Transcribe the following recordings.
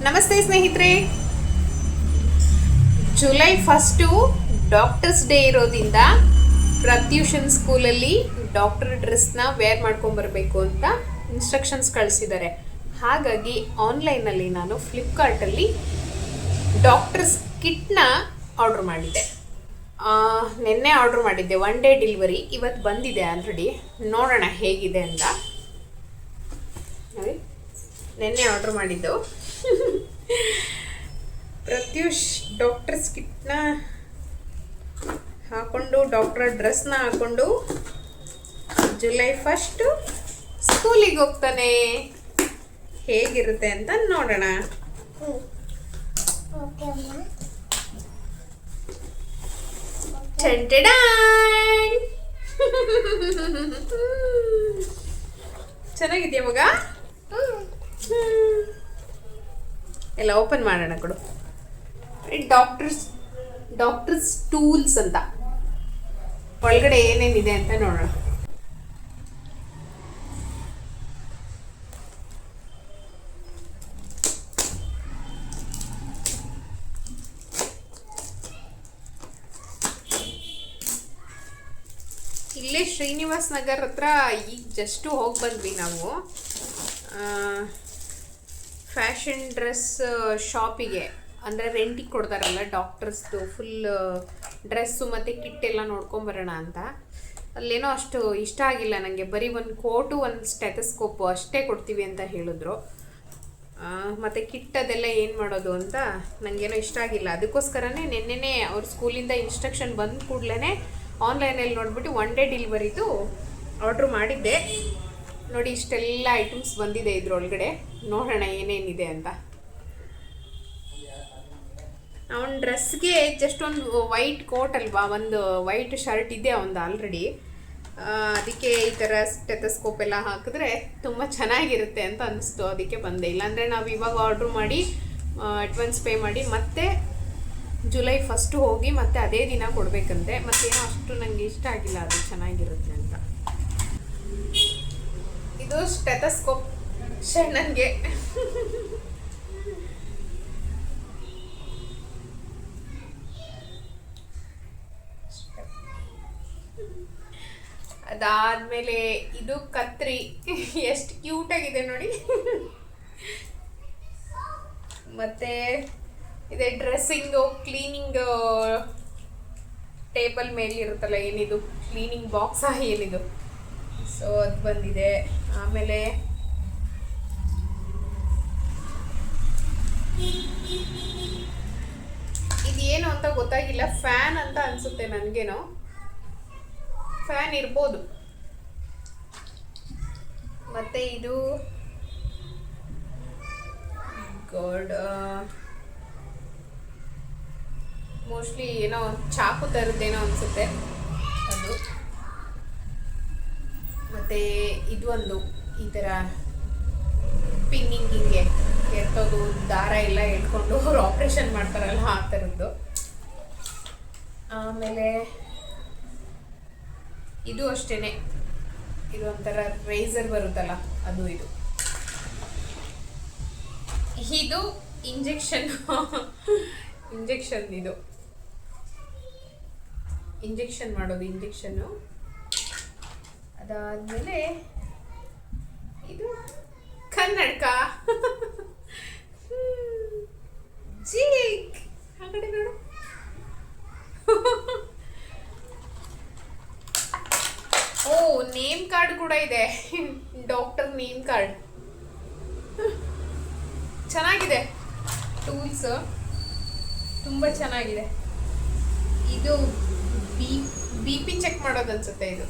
ನಮಸ್ತೆ ಸ್ನೇಹಿತರೆ. July 1 doctors day ಇರೋದ್ರಿಂದ ಪ್ರತ್ಯೂಷನ್ ಸ್ಕೂಲಲ್ಲಿ ಡಾಕ್ಟರ್ ಡ್ರೆಸ್ನ ವೇರ್ ಮಾಡ್ಕೊಂಬರ್ಬೇಕು ಅಂತ ಇನ್ಸ್ಟ್ರಕ್ಷನ್ಸ್ ಕಳಿಸಿದ್ದಾರೆ. ಹಾಗಾಗಿ ಆನ್ಲೈನಲ್ಲಿ ನಾನು ಫ್ಲಿಪ್ಕಾರ್ಟಲ್ಲಿ ಡಾಕ್ಟರ್ಸ್ ಕಿಟ್ನ ಆರ್ಡ್ರ್ ಮಾಡಿದ್ದೆ. ನಿನ್ನೆ ಆರ್ಡ್ರ್ ಮಾಡಿದ್ದೆ, 1 ಡೇ ಡೆಲಿವರಿ. ಇವತ್ತು ಬಂದಿದೆ ಆಲ್ರೆಡಿ. ನೋಡೋಣ ಹೇಗಿದೆ ಅಂತ. ನೋಡಿ, ನಿನ್ನೆ ಆರ್ಡ್ರ್ ಮಾಡಿದ್ದು. ಪ್ರತ್ಯೂಷ್ ಡಾಕ್ಟರ್ಸ್ ಕಿಟ್ನ ಹಾಕೊಂಡು, ಡಾಕ್ಟರ್ ಡ್ರೆಸ್ನ ಹಾಕೊಂಡು ಜುಲೈ 1 ಸ್ಕೂಲಿಗೆ ಹೋಗ್ತಾನೆ. ಹೇಗಿರುತ್ತೆ ಅಂತ ನೋಡೋಣ. ಚೆನ್ನಾಗಿದೆಯಾ ಮಗ? ಎಲ್ಲ ಓಪನ್ ಮಾಡೋಣ ಕೊಡು. ಡಾಕ್ಟರ್ಸ್ ಟೂಲ್ಸ್ ಅಂತ ಒಳಗಡೆ ಏನೇನಿದೆ ಅಂತ ನೋಡೋಣ. ಇಲ್ಲೇ ಶ್ರೀನಿವಾಸ್ ನಗರ್ ಹತ್ರ ಈಗ ಜಸ್ಟು ಹೋಗಿ ಬಂದ್ವಿ ನಾವು. ಫ್ಯಾಷನ್ ಡ್ರೆಸ್ ಶಾಪಿಗೆ, ಅಂದರೆ ರೆಂಟಿಗೆ ಕೊಡ್ತಾರಲ್ಲ ಡಾಕ್ಟರ್ಸ್ದು ಫುಲ್ ಡ್ರೆಸ್ಸು ಮತ್ತು ಕಿಟ್ ಎಲ್ಲ ನೋಡ್ಕೊಂಬರೋಣ ಅಂತ. ಅಲ್ಲೇನೋ ಅಷ್ಟು ಇಷ್ಟ ಆಗಿಲ್ಲ ನನಗೆ. ಬರೀ ಒಂದು ಕೋಟು, ಒಂದು ಸ್ಟೆಥೋಸ್ಕೋಪು ಅಷ್ಟೇ ಕೊಡ್ತೀವಿ ಅಂತ ಹೇಳಿದ್ರು. ಮತ್ತು ಕಿಟ್ ಅದೆಲ್ಲ ಏನು ಮಾಡೋದು ಅಂತ ನನಗೇನೋ ಇಷ್ಟ ಆಗಿಲ್ಲ. ಅದಕ್ಕೋಸ್ಕರನೇ ನಿನ್ನೆನೇ ಅವ್ರ ಸ್ಕೂಲಿಂದ ಇನ್ಸ್ಟ್ರಕ್ಷನ್ ಬಂದ ಕೂಡಲೇ ಆನ್ಲೈನಲ್ಲಿ ನೋಡಿಬಿಟ್ಟು 1 ಡೇ ಡೆಲಿವರಿದು ಆರ್ಡ್ರ್ ಮಾಡಿದ್ದೆ. ನೋಡಿ, ಇಷ್ಟೆಲ್ಲ ಐಟಮ್ಸ್ ಬಂದಿದೆ ಇದ್ರೊಳಗಡೆ. ನೋಡೋಣ ಏನೇನಿದೆ ಅಂತ. ಅವನ ಡ್ರೆಸ್ಗೆ ಜಸ್ಟ್ ಒಂದು ವೈಟ್ ಕೋಟ್ ಅಲ್ವಾ, ಒಂದು ವೈಟ್ ಶರ್ಟ್ ಇದೆ ಅವನದು ಆಲ್ರೆಡಿ. ಅದಕ್ಕೆ ಈ ಥರ ಸ್ಟೆಥೋಸ್ಕೋಪ್ ಎಲ್ಲ ಹಾಕಿದ್ರೆ ತುಂಬ ಚೆನ್ನಾಗಿರುತ್ತೆ ಅಂತ ಅನಿಸ್ತು. ಅದಕ್ಕೆ ಬಂದೆ. ಇಲ್ಲಾಂದರೆ ನಾವು ಇವಾಗ ಆರ್ಡ್ರ್ ಮಾಡಿ ಅಡ್ವಾನ್ಸ್ ಪೇ ಮಾಡಿ ಮತ್ತೆ ಜುಲೈ 1 ಹೋಗಿ ಮತ್ತೆ ಅದೇ ದಿನ ಕೊಡಬೇಕಂತೆ. ಮತ್ತೇನೋ ಅಷ್ಟು ನನಗೆ ಇಷ್ಟ ಆಗಿಲ್ಲ, ಅದು ಚೆನ್ನಾಗಿರುತ್ತೆ ಅಂತ. ಇದು ಸ್ಟೆಥೋಸ್ಕೋಪ್ ನನಗೆ ಅದಾದ್ಮೇಲೆ ಇದು ಕತ್ರಿ. ಎಷ್ಟು ಕ್ಯೂಟ್ ಆಗಿದೆ ನೋಡಿ. ಮತ್ತೆ ಇದೆ ಡ್ರೆಸ್ಸಿಂಗು, ಕ್ಲೀನಿಂಗ್ ಟೇಬಲ್ ಮೇಲೆ ಇರುತ್ತಲ್ಲ, ಏನಿದು ಕ್ಲೀನಿಂಗ್ ಬಾಕ್ಸಾ ಏನಿದು, ಸೊ ಅದು ಬಂದಿದೆ. ಆಮೇಲೆ ಇದೇನು ಅಂತ ಗೊತ್ತಾಗಿಲ್ಲ, ಫ್ಯಾನ್ ಅಂತ ಅನಿಸುತ್ತೆ ನನಗೇನೋ. ಫ್ಯಾನ್ ಇರ್ಬೋದು. ಮತ್ತೆ ಇದು ಗಾಡ್, ಮೋಸ್ಟ್ಲಿ ಏನೋ ಚಾಕು ಥರದ್ದೇನೋ ಅನಿಸುತ್ತೆ ಅದು. ಮತ್ತು ಇದು ಒಂದು ಈ ಥರ ಪಿನ್ನಿಂಗ್, ಹಿಂಗೆ ಎತ್ತೋದು, ದಾರ ಎಲ್ಲ ಎಳ್ಕೊಂಡು ಅವ್ರು ಆಪ್ರೇಷನ್ ಮಾಡ್ತಾರಲ್ಲ ಆ ಥರದ್ದು. ಆಮೇಲೆ ಇದು ಅಷ್ಟೇ, ಇದು ಒಂಥರ ರೇಸರ್ ಬರುತ್ತಲ್ಲ ಅದು. ಇದು ಇಂಜೆಕ್ಷನ್ ಇದು ಇಂಜೆಕ್ಷನ್ ಮಾಡೋದು, ಇಂಜೆಕ್ಷನ್ನು. ಅದಾದಮೇಲೆ ಇದು ಕನ್ನಡಕ. ಜೀಕ್ ಆ ಕಡೆ ನೋಡು. ಓ, ನೇಮ್ ಕಾರ್ಡ್ ಕೂಡ ಇದೆ, ಡಾಕ್ಟರ್ ನೇಮ್ ಕಾರ್ಡ್. ಚೆನ್ನಾಗಿದೆ ಟೂಲ್ಸ್, ತುಂಬ ಚೆನ್ನಾಗಿದೆ. ಇದು ಬಿ ಪಿ ಚೆಕ್ ಮಾಡೋದು ಅನ್ಸುತ್ತೆ ಇದು.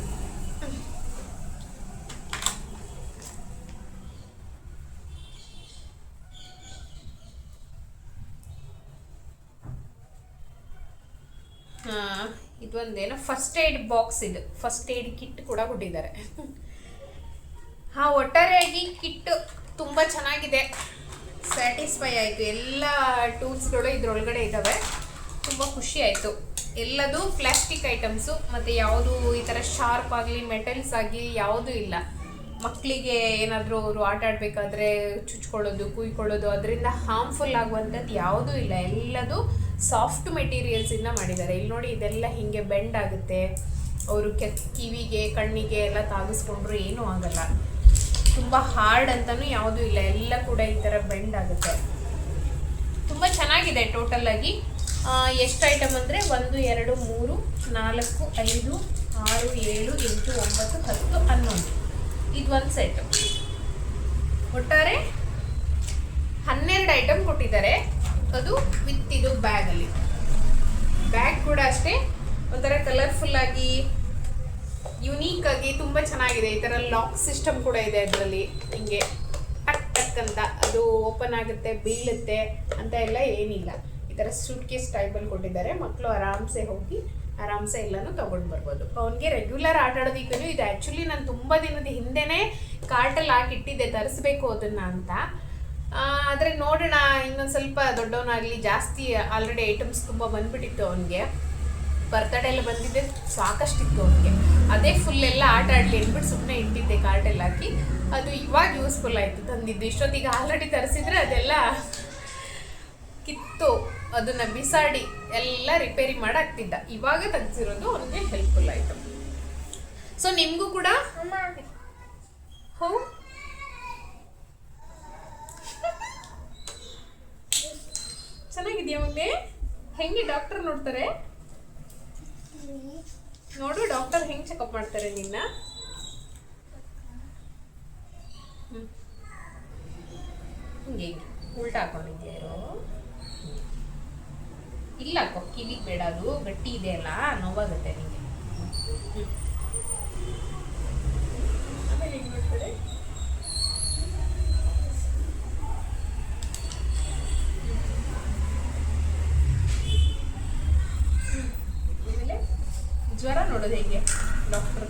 ಇದೊಂದೇನೋ ಫಸ್ಟ್ ಏಡ್ ಬಾಕ್ಸ್. ಇದು ಫಸ್ಟ್ ಏಡ್ ಕಿಟ್ ಕೂಡ ಕೊಟ್ಟಿದ್ದಾರೆ. ಒಟ್ಟಾರೆಯಾಗಿ ಕಿಟ್ ತುಂಬ ಚೆನ್ನಾಗಿದೆ. ಸ್ಯಾಟಿಸ್ಫೈ ಆಯಿತು. ಎಲ್ಲ ಟೂಲ್ಸ್ಗಳು ಇದ್ರೊಳಗಡೆ ಇದ್ದಾವೆ. ತುಂಬ ಖುಷಿ ಆಯಿತು. ಎಲ್ಲದು ಪ್ಲಾಸ್ಟಿಕ್ ಐಟಮ್ಸು, ಮತ್ತು ಯಾವುದು ಈ ಥರ ಶಾರ್ಪ್ ಆಗಲಿ ಮೆಟಲ್ಸ್ ಆಗಲಿ ಯಾವುದೂ ಇಲ್ಲ. ಮಕ್ಕಳಿಗೆ ಏನಾದರೂ ಅವರು ಆಟ ಆಡಬೇಕಾದ್ರೆ ಚುಚ್ಕೊಳ್ಳೋದು ಕುಯ್ಕೊಳ್ಳೋದು ಅದರಿಂದ ಹಾರ್ಮ್ಫುಲ್ ಆಗುವಂಥದ್ದು ಯಾವುದೂ ಇಲ್ಲ. ಎಲ್ಲದು ಸಾಫ್ಟ್ ಮೆಟೀರಿಯಲ್ಸಿಂದ ಮಾಡಿದ್ದಾರೆ. ಇಲ್ಲಿ ನೋಡಿ, ಇದೆಲ್ಲ ಹೀಗೆ ಬೆಂಡ್ ಆಗುತ್ತೆ. ಅವರು ಕಿವಿಗೆ ಕಣ್ಣಿಗೆ ಎಲ್ಲ ತಾಗಿಸ್ಕೊಂಡ್ರು ಏನೂ ಆಗಲ್ಲ. ತುಂಬ ಹಾರ್ಡ್ ಅಂತಲೂ ಯಾವುದೂ ಇಲ್ಲ, ಎಲ್ಲ ಕೂಡ ಈ ಥರ ಬೆಂಡ್ ಆಗುತ್ತೆ. ತುಂಬ ಚೆನ್ನಾಗಿದೆ. ಟೋಟಲಾಗಿ ಎಷ್ಟು ಐಟಮ್ ಅಂದರೆ 1 2 3 4 5 6 7 8 9 10 11 ಇದು ಒಂದು ಸೆಟ್. ಒಟ್ಟಾರೆ 12 ಐಟಮ್ ಕೊಟ್ಟಿದ್ದಾರೆ. ಅದು ವಿತ್ ಇದು ಬ್ಯಾಗಲ್ಲಿ. ಬ್ಯಾಗ್ ಕೂಡ ಅಷ್ಟೇ ಒಂಥರ ಕಲರ್ಫುಲ್ಲಾಗಿ ಯುನೀಕ್ ಆಗಿ ತುಂಬ ಚೆನ್ನಾಗಿದೆ. ಈ ಥರ ಲಾಕ್ ಸಿಸ್ಟಮ್ ಕೂಡ ಇದೆ ಅದರಲ್ಲಿ. ಹಿಂಗೆ ಟಕ್ ಟಕ್ ಅಂತ ಅದು ಓಪನ್ ಆಗುತ್ತೆ, ಬೀಳುತ್ತೆ ಅಂತ ಎಲ್ಲ ಏನಿಲ್ಲ. ಈ ಥರ ಸೂಟ್ ಕೇಸ್ ಟೈಪಲ್ಲಿ ಕೊಟ್ಟಿದ್ದಾರೆ. ಮಕ್ಕಳು ಆರಾಮ್ಸೆ ಹೋಗಿ ಆರಾಮ್ಸೆ ಎಲ್ಲನೂ ತೊಗೊಂಡು ಬರ್ಬೋದು. ಅವನಿಗೆ ರೆಗ್ಯುಲರ್ ಆಟ ಆಡೋದಕ್ಕೂ ಇದು ಆ್ಯಕ್ಚುಲಿ ನಾನು ತುಂಬ ದಿನದ ಹಿಂದೆನೇ ಕಾರ್ಟಲ್ಲಿ ಹಾಕಿಟ್ಟಿದ್ದೆ ತರಿಸ್ಬೇಕು ಅದನ್ನು ಅಂತ. ಆದರೆ ನೋಡೋಣ, ಇನ್ನೊಂದು ಸ್ವಲ್ಪ ದೊಡ್ಡವನಾಗಲಿ. ಜಾಸ್ತಿ ಆಲ್ರೆಡಿ ಐಟಮ್ಸ್ ತುಂಬ ಬಂದುಬಿಟ್ಟಿತ್ತು ಅವನಿಗೆ. ಬರ್ತಡೇ ಎಲ್ಲ ಬಂದಿದ್ದೆ ಸಾಕಷ್ಟಿತ್ತು ಅವನಿಗೆ. ಅದೇ ಫುಲ್ ಎಲ್ಲ ಆಟ ಆಡಲಿ ಅಂದ್ಬಿಟ್ಟು ಸುಮ್ಮನೆ ಇಟ್ಟಿದ್ದೆ ಕಾರ್ಟಲ್ಲಿ ಹಾಕಿ. ಅದು ಇವಾಗ ಯೂಸ್ಫುಲ್ ಆಯಿತು ತಂದಿದ್ದು. ಇಷ್ಟೊತ್ತಿಗೆ ಆಲ್ರೆಡಿ ತರಿಸಿದ್ರೆ ಅದೆಲ್ಲ ಕಿತ್ತು ಅದನ್ನು ಬಿಸಾಡಿ ಎಲ್ಲ ರಿಪೇರಿ ಮಾಡಾಕ್ತಿದ್ದ. ಇವಾಗ ತೆಗ್ಸಿರೋದು ಅವನಿಗೆ ಹೆಲ್ಪ್ಫುಲ್ ಆಯಿತು. ಸೊ ನಿಮಗೂ ಕೂಡ ಹೋ ಚೆನ್ನಾಗಿದೆಯಾ ಮುಂದೆ? ಹೆಂಗೆ ಡಾಕ್ಟರ್ ನೋಡ್ತಾರೆ ನೋಡು, ಡಾಕ್ಟರ್ ಹೆಂಗೆ ಚೆಕಪ್ ಮಾಡ್ತಾರೆ ನಿನ್ನ. ಹಿಂಗೆ ಉಲ್ಟಾ ಹಾಕೊಂಡಿದ್ಯಾರೋ ಇಲ್ಲ, ಕಿವಿಗೆ ಬೇಡ, ಅದು ಗಟ್ಟಿ ಇದೆ ಅಲ್ಲ, ನೋವಾಗುತ್ತೆ ನಿಮಗೆ. ಆಮೇಲೆ ಹೆಂಗೆ ಮಾಡ್ತಾರೆ? ಆಮೇಲೆ ಜ್ವರ ನೋಡೋದು ಹೇಗೆ ಡಾಕ್ಟರ್.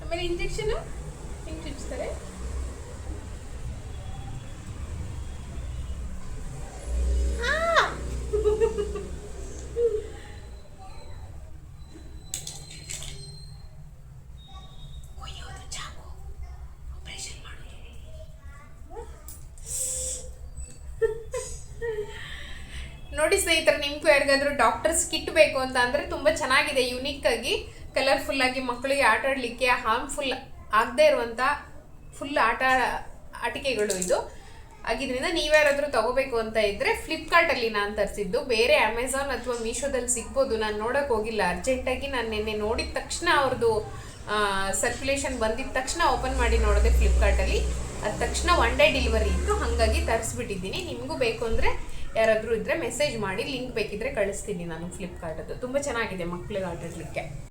ಆಮೇಲೆ ಇಂಜೆಕ್ಷನ್ ಹೆಂಗೆ ಚುಚ್ತಾರೆ? ನೋಡಿ ಸ್ನೇಹಿತರೆ, ನಿಮ್ಗೂ ಯಾರಿಗಾದ್ರೂ ಡಾಕ್ಟರ್ಸ್ ಕಿಟ್ ಬೇಕು ಅಂತ ಅಂದರೆ ತುಂಬ ಚೆನ್ನಾಗಿದೆ. ಯುನೀಕ್ ಆಗಿ ಕಲರ್ಫುಲ್ ಆಗಿ ಮಕ್ಕಳಿಗೆ ಆಟ ಆಡಲಿಕ್ಕೆ ಹಾರ್ಮ್ಫುಲ್ ಆಗದೆ ಇರುವಂಥ ಫುಲ್ ಆಟಿಕೆಗಳು ಇದು ಆಗಿದ್ರಿಂದ ನೀವ್ಯಾರಾದರೂ ತಗೋಬೇಕು ಅಂತ ಇದ್ದರೆ ಫ್ಲಿಪ್ಕಾರ್ಟಲ್ಲಿ ನಾನು ತರಿಸಿದ್ದು. ಬೇರೆ ಅಮೆಝಾನ್ ಅಥವಾ ಮೀಶೋದಲ್ಲಿ ಸಿಗ್ಬೋದು. ನಾನು ನೋಡೋಕೆ ಹೋಗಿಲ್ಲ. ಅರ್ಜೆಂಟಾಗಿ ನಾನು ನಿನ್ನೆ ನೋಡಿದ ತಕ್ಷಣ ಅವ್ರದ್ದು ಸರ್ಕ್ಯುಲೇಷನ್ ಬಂದಿದ್ದ ತಕ್ಷಣ ಓಪನ್ ಮಾಡಿ ನೋಡಿದೆ ಫ್ಲಿಪ್ಕಾರ್ಟಲ್ಲಿ. ಅದ ತಕ್ಷಣ 1 ಡೇ ಡೆಲಿವರಿ ಇತ್ತು, ಹಾಗಾಗಿ ತರಿಸ್ಬಿಟ್ಟಿದ್ದೀನಿ. ನಿಮಗೂ ಬೇಕು ಅಂದರೆ ಯಾರಾದರೂ ಇದ್ದರೆ ಮೆಸೇಜ್ ಮಾಡಿ, ಲಿಂಕ್ ಬೇಕಿದ್ರೆ ಕಳಿಸ್ತೀನಿ ನಾನು ಫ್ಲಿಪ್ಕಾರ್ಟದ್ದು. ತುಂಬ ಚೆನ್ನಾಗಿದೆ ಮಕ್ಕಳಿಗೆ ಆಟ ಆಡಲಿಕ್ಕೆ.